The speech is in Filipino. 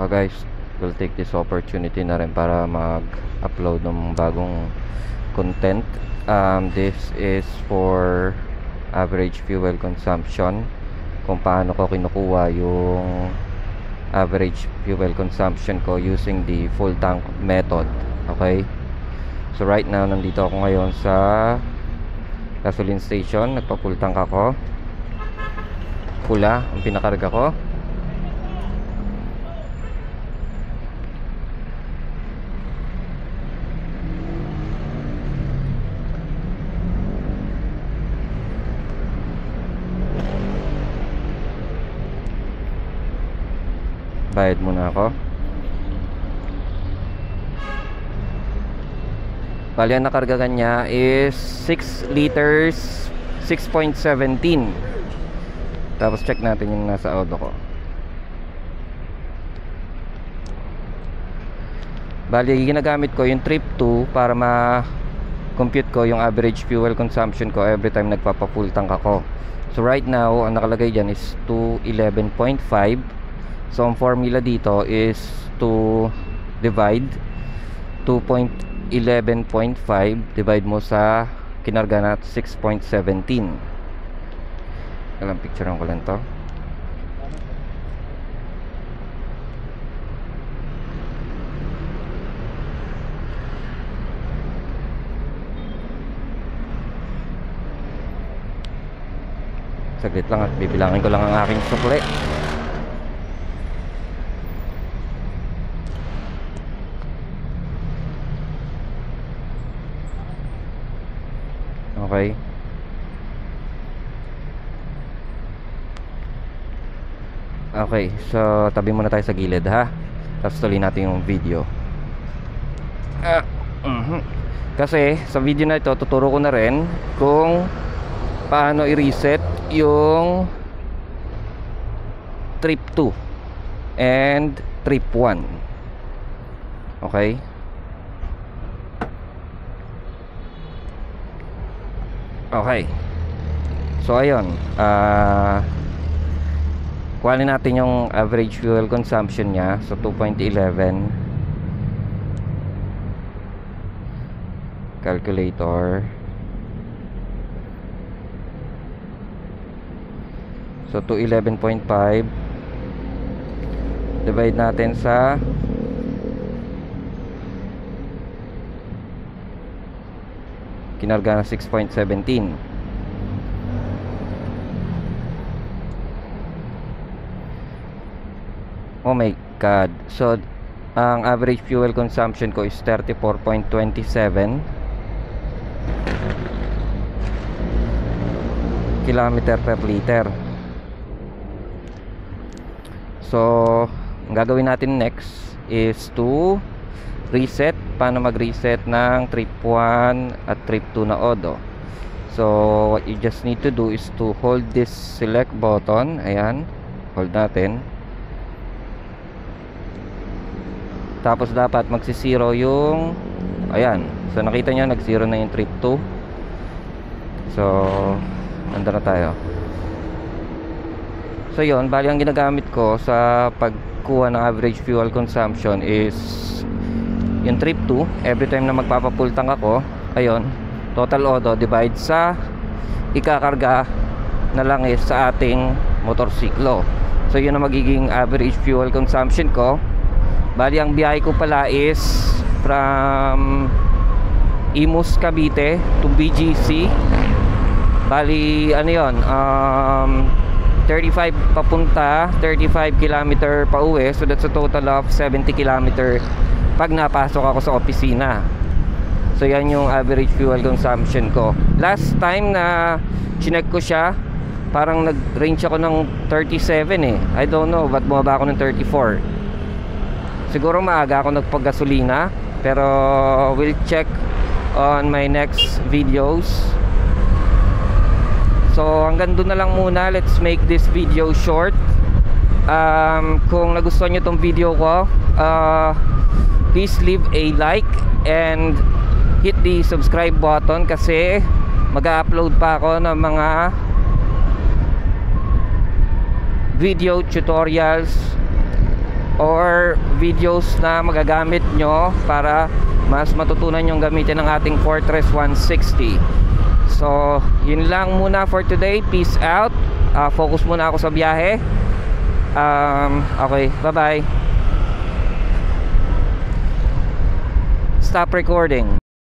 Guys, we'll take this opportunity na rin para mag-upload ng bagong content. This is for average fuel consumption, kung paano ko kinukuha yung average fuel consumption ko using the full tank method. Okay, so right now nandito ako ngayon sa gasoline station. Nagpa-full tank ako. Pula ang pinakarga ko. Bayad muna ako. Bali ang nakarga niya is 6 liters 6.17. Tapos check natin yung nasa auto ko. Bali ginagamit ko yung trip 2 para ma-compute ko yung average fuel consumption ko every time nagpapa-full tank ako. So right now ang nakalagay dyan is 211.5. So ang formula dito is to divide 2.11.5 divide mo sa kinarga na 6.17. Alam, picturean ko lang to. Saglit lang at bibilangin ko lang ang aking sukli. Okay. Okay, so tabi muna tayo sa gilid ha. Tapos tuloy natin yung video. Kasi sa video na ito tuturo ko na rin kung paano i-reset yung trip 2 and trip 1. Okay. Okay. So ayun, kuhanin natin yung average fuel consumption niya. So 2.11. Calculator. So 211.5 divide natin sa kinarga na 6.17. Oh my god. So ang average fuel consumption ko is 34.27 kilometer per liter. So ang gagawin natin next is to reset. Paano mag-reset ng trip 1 at trip 2 na odo. So what you just need to do is to hold this select button. Ayan, hold natin. Tapos dapat magsi-zero yung, ayan, so nakita nyo nag-zero na yung trip 2. So nandun na tayo. So yun, bali ang ginagamit ko sa pagkuha ng average fuel consumption is yung trip 2. Every time na magpapa-full tank ako, ayun, total odo divide sa ikakarga na langis sa ating motorsiklo. So yun ang magiging average fuel consumption ko. Bali ang biyahe ko pala is from Imus, Cavite to BGC. Bali ano yun, 35 papunta, 35 km pa uwi. So that's a total of 70 km pag napasok ako sa opisina. So yan yung average fuel consumption ko. Last time na chinek ko siya, parang nag-range ako ng 37 eh. I don't know, ba't bumaba ako ng 34. Siguro maaga ako nagpag-gasolina, pero we'll check on my next videos. So hanggang doon na lang muna. Let's make this video short. Kung nagustuhan nyo tong video ko, please leave a like and hit the subscribe button kasi mag-upload pa ako ng mga video tutorials or videos na magagamit nyo para mas matutunan yung gamitin ng ating Fortress 160. So yun lang muna for today. Peace out. Focus muna ako sa biyahe. Okay, bye bye. Stop recording.